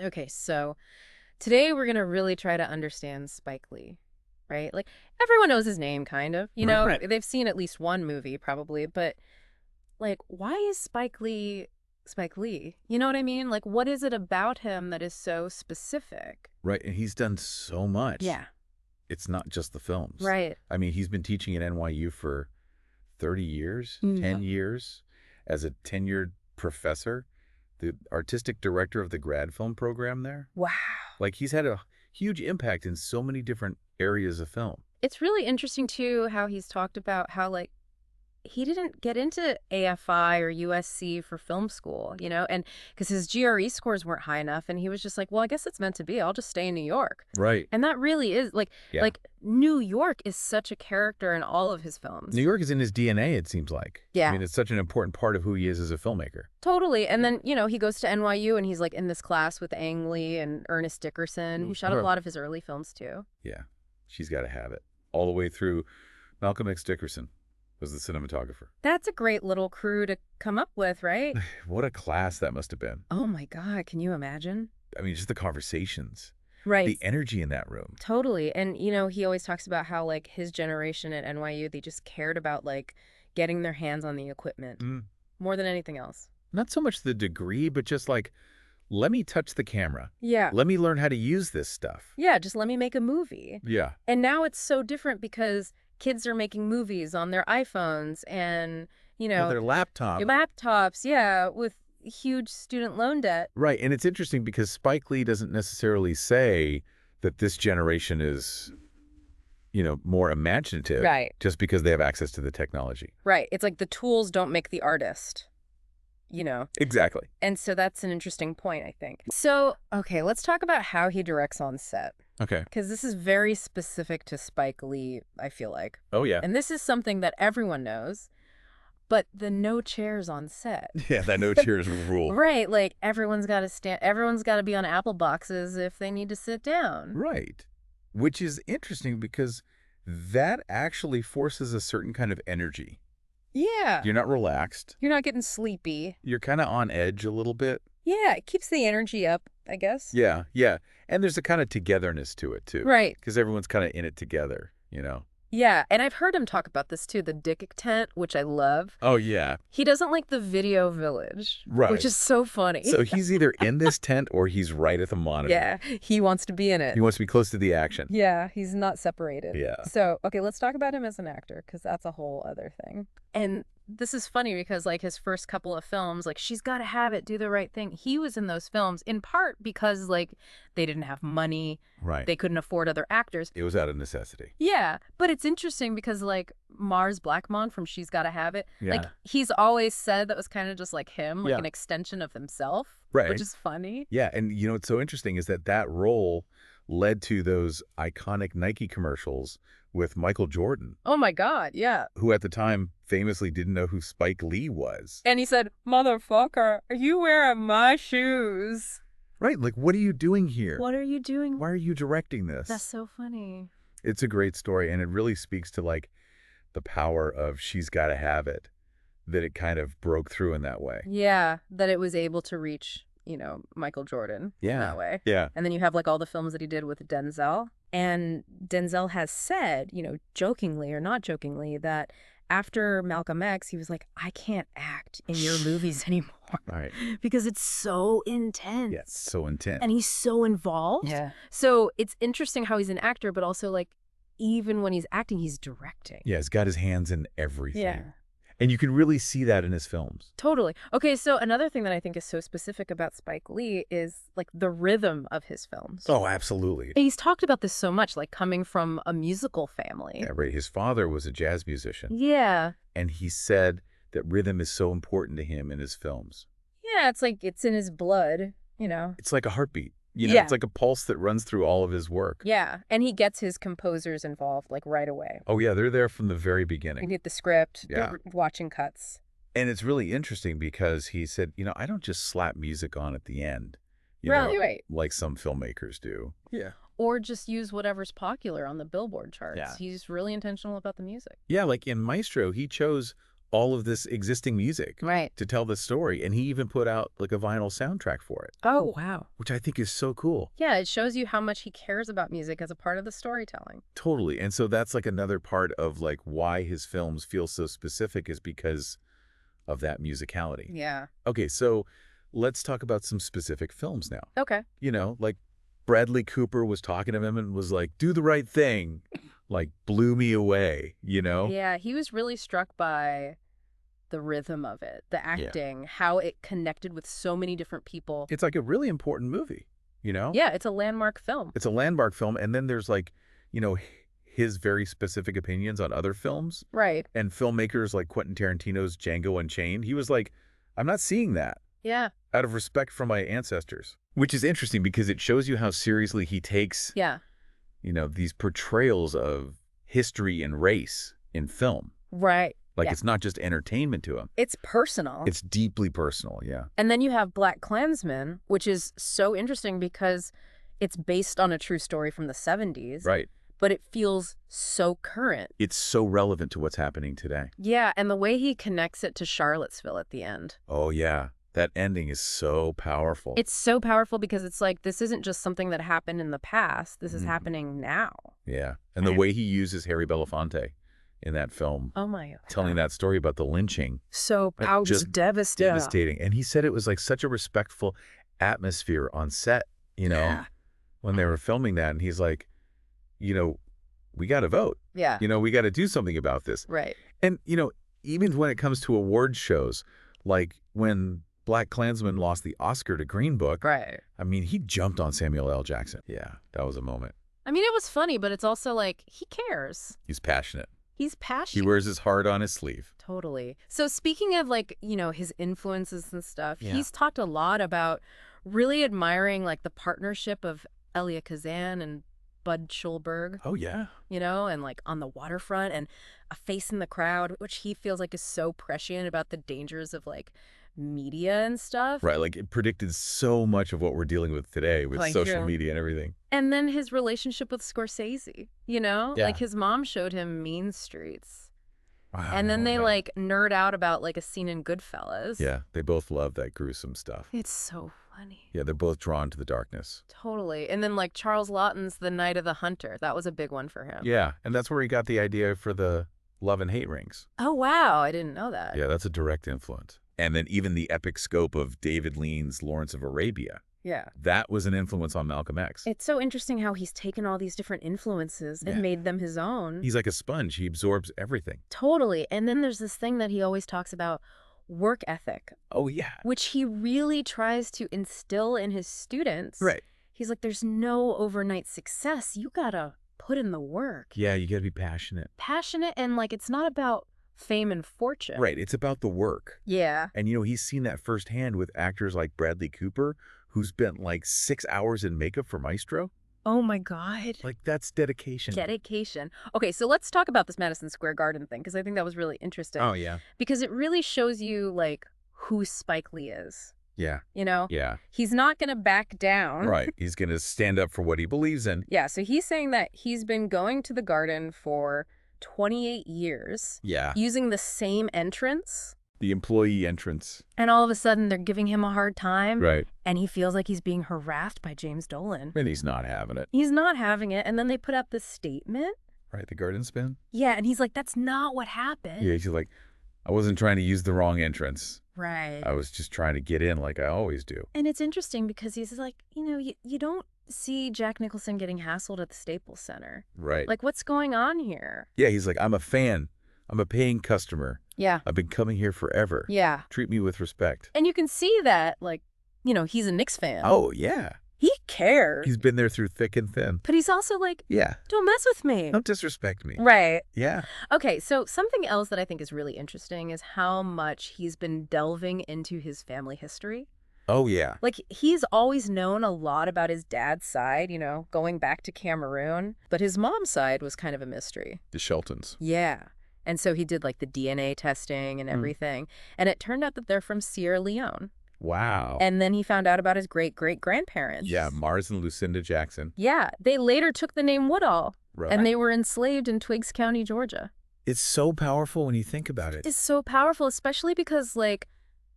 Okay, so today we're going to really try to understand Spike Lee, right? Like, everyone knows his name, kind of. Right. They've seen at least one movie, probably, but, like, why is Spike Lee Spike Lee? You know what I mean? Like, what is it about him that is so specific? Right. And he's done so much. Yeah, It's not just the films. right. I mean, he's been teaching at NYU for 30 years, Yeah. 10 years as a tenured professor, the artistic director of the grad film program there. Wow. Like, he's had a huge impact in so many different areas of film. It's really interesting, too, how he's talked about how, like, he didn't get into AFI or USC for film school, and because his GRE scores weren't high enough, and he was just like, well, I guess it's meant to be. I'll just stay in New York. Right. And that really is Yeah. like New York is such a character in all of his films. New York is in his DNA, it seems like. I Yeah, mean, it's such an important part of who he is as a filmmaker. totally. And then, he goes to NYU and he's like in this class with Ang Lee and Ernest Dickerson, who shot a lot of his early films too. Yeah. She's got to have it. All the way through Malcolm X Dickerson was the cinematographer. That's a great little crew to come up with, right? What a class that must have been. Oh my God, can you imagine? I mean, just the conversations, Right. the energy in that room. Totally. And, he always talks about how, like, his generation at NYU, they just cared about, like, getting their hands on the equipment more than anything else. Not so much the degree, but just like, let me touch the camera. Yeah. Let me learn how to use this stuff. Yeah, just let me make a movie. Yeah. And now it's so different because kids are making movies on their iPhones and, Well, their laptop. laptops, yeah, with huge student loan debt. Right. And it's interesting because Spike Lee doesn't necessarily say that this generation is, more imaginative. Right. Just because they have access to the technology. Right. It's like the tools don't make the artist. Exactly. And so that's an interesting point, I think. So, okay, let's talk about how he directs on set. Okay. Because this is very specific to Spike Lee, I feel like. Oh, yeah. And this is something that everyone knows, but the no chairs on set. Yeah, that no chairs rule. Right, like everyone's got to be on Apple boxes if they need to sit down. Right. Which is interesting because that actually forces a certain kind of energy. Yeah. You're not relaxed. You're not getting sleepy. You're kind of on edge a little bit. Yeah, it keeps the energy up, I guess. Yeah, yeah. And there's a kind of togetherness to it, too. Right. Because everyone's kind of in it together, Yeah, and I've heard him talk about this too, the Dickick tent, which I love. Oh, yeah. He doesn't like the video village, Right. which is so funny. So he's either in this tent or he's right at the monitor. Yeah, he wants to be in it. He wants to be close to the action. Yeah, he's not separated. Yeah. So, okay, let's talk about him as an actor, because that's a whole other thing. And this is funny because, like, his first couple of films, like, She's Gotta Have It, Do the Right Thing, he was in those films in part because, like, they didn't have money. Right. They couldn't afford other actors. It was out of necessity. Yeah, but it's interesting because, like, Mars Blackmon from She's Gotta Have It, like, Yeah. he's always said that was kind of just like him, like Yeah. an extension of himself, Right. which is funny. Yeah, and what's so interesting is that role led to those iconic Nike commercials with Michael Jordan, Oh my God, yeah. who at the time famously didn't know who Spike Lee was. And he said, "Motherfucker, are you wearing my shoes?" Right, like, what are you doing here? What are you doing? Why are you directing this? That's so funny. It's a great story, and it really speaks to, like, the power of She's Gotta Have It, that it kind of broke through in that way. Yeah, that it was able to reach, Michael Jordan Yeah. that way. Yeah. And then you have, like, all the films that he did with Denzel. And Denzel has said, jokingly or not jokingly, that after Malcolm X, he was like, I can't act in your movies anymore Right. because it's so intense. Yeah, it's so intense. And he's so involved. Yeah. So it's interesting how he's an actor, but also, like, even when he's acting, he's directing. Yeah, he's got his hands in everything. Yeah. And you can really see that in his films. Totally. Okay, so another thing that I think is so specific about Spike Lee is, like, the rhythm of his films. Oh, absolutely. He's talked about this so much, like, coming from a musical family. Yeah, right. His father was a jazz musician, Yeah. and he said that rhythm is so important to him in his films. Yeah, it's like it's in his blood, It's like a heartbeat. Yeah. It's like a pulse that runs through all of his work. Yeah, and he gets his composers involved, like, right away. Oh, yeah, they're there from the very They beginning. get the script, Yeah. they're watching cuts. And it's really interesting because he said, I don't just slap music on at the end, Right. like some filmmakers do. Yeah. Or just use whatever's popular on the Billboard charts. Yeah. He's really intentional about the music. Yeah, like in Maestro, he chose all of this existing music Right. to tell this story. And he even put out like a vinyl soundtrack for it, Oh, wow. which I think is so cool. Yeah, it shows you how much he cares about music as a part of the storytelling. Totally. And so that's like another part of like why his films feel so specific is because of that musicality. Yeah. Okay, so let's talk about some specific films now. Okay. You know, like Bradley Cooper was talking to him and was like, do the right thing. Like blew me away, you know? Yeah, he was really struck by the rhythm of it, the acting, how it connected with so many different people. It's like a really important movie, you know? Yeah, it's a landmark film. It's a landmark film. And then there's like, you know, his very specific opinions on other films. Right. And filmmakers like Quentin Tarantino's Django Unchained. He was like, I'm not seeing that Yeah. out of respect for my ancestors. Which is interesting because it shows you how seriously he takes, Yeah. you know, these portrayals of history and race in film. Right. Like Yeah. it's not just entertainment to him. It's personal. It's deeply personal, yeah. And then you have Black Klansman, which is so interesting because it's based on a true story from the 70s. Right. But it feels so current. It's so relevant to what's happening today. Yeah, and the way he connects it to Charlottesville at the end. Oh, yeah. That ending is so powerful. It's so powerful because it's like, this isn't just something that happened in the past. This is Mhm. happening now. Yeah. And the way he uses Harry Belafonte in that film, Oh my God. telling that story about the lynching. So Like, powerful. just Devastating. Devastating. And he said it was like such a respectful atmosphere on set, you know, Yeah. when they were filming that. And he's like, you know, we got to vote. Yeah. You know, we got to do something about this. Right. And, you know, even when it comes to award shows, like when Black Klansman lost the Oscar to Green Book, Right. I mean, he jumped on Samuel L. Jackson. Yeah, that was a moment. I mean, it was funny, but it's also like, he cares. He's passionate. He's He passionate. wears his heart on his sleeve. Totally. So speaking of like, you know, his influences and stuff, Yeah. he's talked a lot about really admiring like the partnership of Elia Kazan and Bud Schulberg, Oh, yeah. you know, and like on the waterfront and A Face in the Crowd, which he feels like is so prescient about the dangers of like media and stuff. Right, like it predicted so much of what we're dealing with today with Like, social yeah. media and everything. And then his relationship with Scorsese, you know, Yeah. like his mom showed him Mean Streets. Wow. And then they man. like nerd out about like a scene in Goodfellas. Yeah, they both love that gruesome stuff. It's so funny. Yeah, they're both drawn to the darkness. Totally. And then like Charles Laughton's The Night of the Hunter. That was a big one for him. Yeah, and that's where he got the idea for the love and hate rings. Oh, wow. I didn't know that. Yeah, that's a direct influence. And then even the epic scope of David Lean's Lawrence of Arabia. Yeah. That was an influence on Malcolm X. It's so interesting how he's taken all these different influences and Yeah. made them his own. He's like a sponge. He absorbs everything. Totally. And then there's this thing that he always talks about, work ethic, Oh, yeah. which he really tries to instill in his students. Right. He's like, there's no overnight success. You gotta put in the work. Yeah, you got to be passionate. Passionate, and like, it's not about fame and fortune. Right. It's about the work. Yeah. And, you know, he's seen that firsthand with actors like Bradley Cooper, who spent like 6 hours in makeup for Maestro. Oh my God. Like, that's dedication. Dedication. Okay, so let's talk about this Madison Square Garden thing, because I think that was really interesting. Oh, yeah. Because it really shows you, like, who Spike Lee is, Yeah. you know? Yeah. He's not going to back down. Right. He's going to stand up for what he believes in. Yeah, so he's saying that he's been going to the Garden for 28 years, Yeah. using the same entrance, The employee entrance. and all of a sudden they're giving him a hard time, Right. and he feels like he's being harassed by James Dolan. And he's not having it. He's not having it, and then they put out this statement. Right. The garden spin. Yeah, and he's like, that's not what happened. Yeah. He's like, I wasn't trying to use the wrong entrance. Right. I was just trying to get in like I always do. And it's interesting because he's like, you know, you don't see Jack Nicholson getting hassled at the Staples Center. Right. Like, what's going on here? Yeah. He's like, I'm a fan. I'm a paying customer. Yeah. I've been coming here forever. Yeah. Treat me with respect. And you can see that, like, you know, he's a Knicks fan. Oh, yeah. He cares. He's been there through thick and thin. But he's also like, Yeah. don't mess with me. Don't disrespect me. Right. Yeah. Okay, so something else that I think is really interesting is how much he's been delving into his family history. Oh, yeah. Like, he's always known a lot about his dad's side, you know, going back to Cameroon. But his mom's side was kind of a mystery. The Sheltons. Yeah. And so he did, like, the DNA testing and everything. And it turned out that they're from Sierra Leone. Wow. And then he found out about his great-great-grandparents. Yeah, Mars and Lucinda Jackson. Yeah. They later took the name Woodall. Right. And they were enslaved in Twiggs County, Georgia. It's so powerful when you think about it. Is so powerful, especially because, like,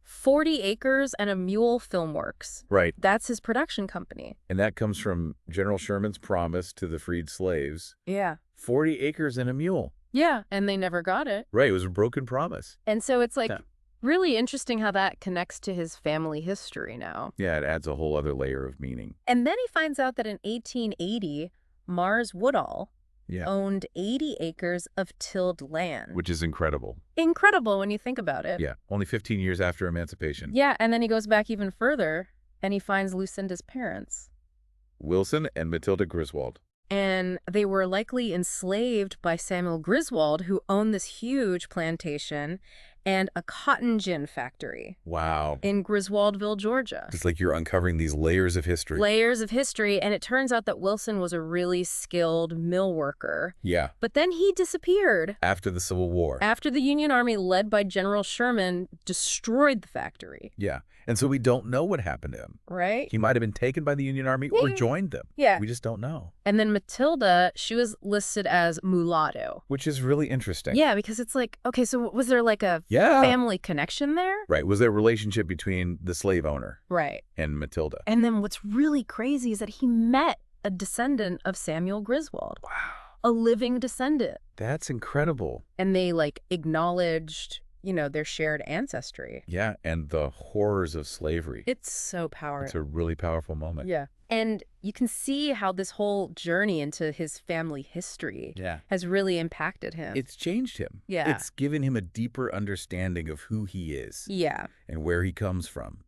40 Acres and a Mule Filmworks. Right. That's his production company. And that comes from General Sherman's promise to the freed slaves. Yeah. 40 acres and a mule. Yeah, and they never got it. Right, it was a broken promise. And so it's, like, Yeah. really interesting how that connects to his family history now. Yeah, it adds a whole other layer of meaning. And then he finds out that in 1880, Mars Woodall Yeah. owned 80 acres of tilled land. Which is incredible. Incredible when you think about it. Yeah, only 15 years after emancipation. Yeah, and then he goes back even further, and he finds Lucinda's parents. Wilson and Matilda Griswold. And they were likely enslaved by Samuel Griswold, who owned this huge plantation and a cotton gin factory Wow. in Griswoldville, Georgia. It's like you're uncovering these layers of history. Layers of history, and it turns out that Wilson was a really skilled mill worker. Yeah, But then he disappeared after the Civil War. after the Union Army, led by General Sherman, destroyed the factory, Yeah, and so we don't know what happened to him. right? He might have been taken by the Union Army or Yeah. joined them. Yeah. We just don't know. And then Matilda, she was listed as mulatto. Which is really interesting. Yeah, because it's like, okay, so was there like a Yeah. family connection there? Right. Was there a relationship between the slave owner Right. and Matilda? And then what's really crazy is that he met a descendant of Samuel Griswold, Wow. a living descendant. That's incredible. And they like acknowledged, their shared ancestry. Yeah, and the horrors of slavery. It's so powerful. It's a really powerful moment. Yeah. And you can see how this whole journey into his family history Yeah. has really impacted him. It's changed him. Yeah. It's given him a deeper understanding of who he is Yeah. and where he comes from.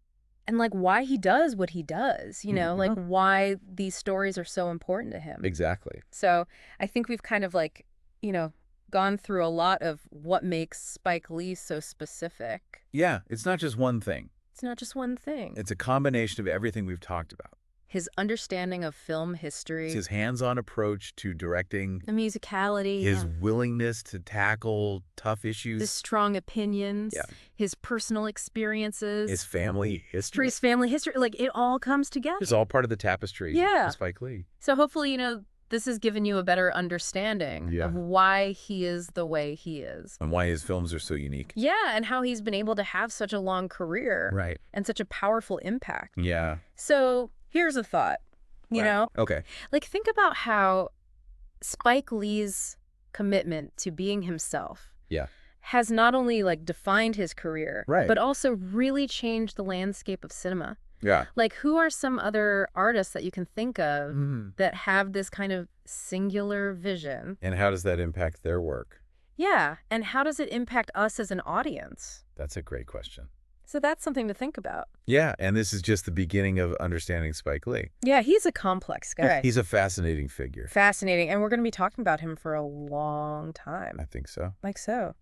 And like why he does what he does, like why these stories are so important to him. Exactly. So I think we've kind of like, gone through a lot of what makes Spike Lee so specific. Yeah, it's not just one thing. It's not just one thing. It's a combination of everything we've talked about. His understanding of film history, It's his hands-on approach to directing, the musicality, his willingness to tackle tough issues, the strong opinions, Yeah. his personal experiences, his family history. his family history. Like it all comes together. It's all part of the tapestry Yeah. of Spike Lee. So hopefully, this has given you a better understanding Yeah. of why he is the way he is. And why his films are so unique. Yeah, and how he's been able to have such a long career Right. and such a powerful impact. Yeah. So here's a thought, Wow. Okay. like think about how Spike Lee's commitment to being himself Yeah. has not only like defined his career, Right. but also really changed the landscape of cinema. Yeah. Like who are some other artists that you can think of Mhm. that have this kind of singular vision? And how does that impact their work? Yeah, and how does it impact us as an audience? That's a great question. So that's something to think about. Yeah, and this is just the beginning of understanding Spike Lee. Yeah, he's a complex guy. He's a fascinating figure. Fascinating, and we're going to be talking about him for a long time. I think so. Like so.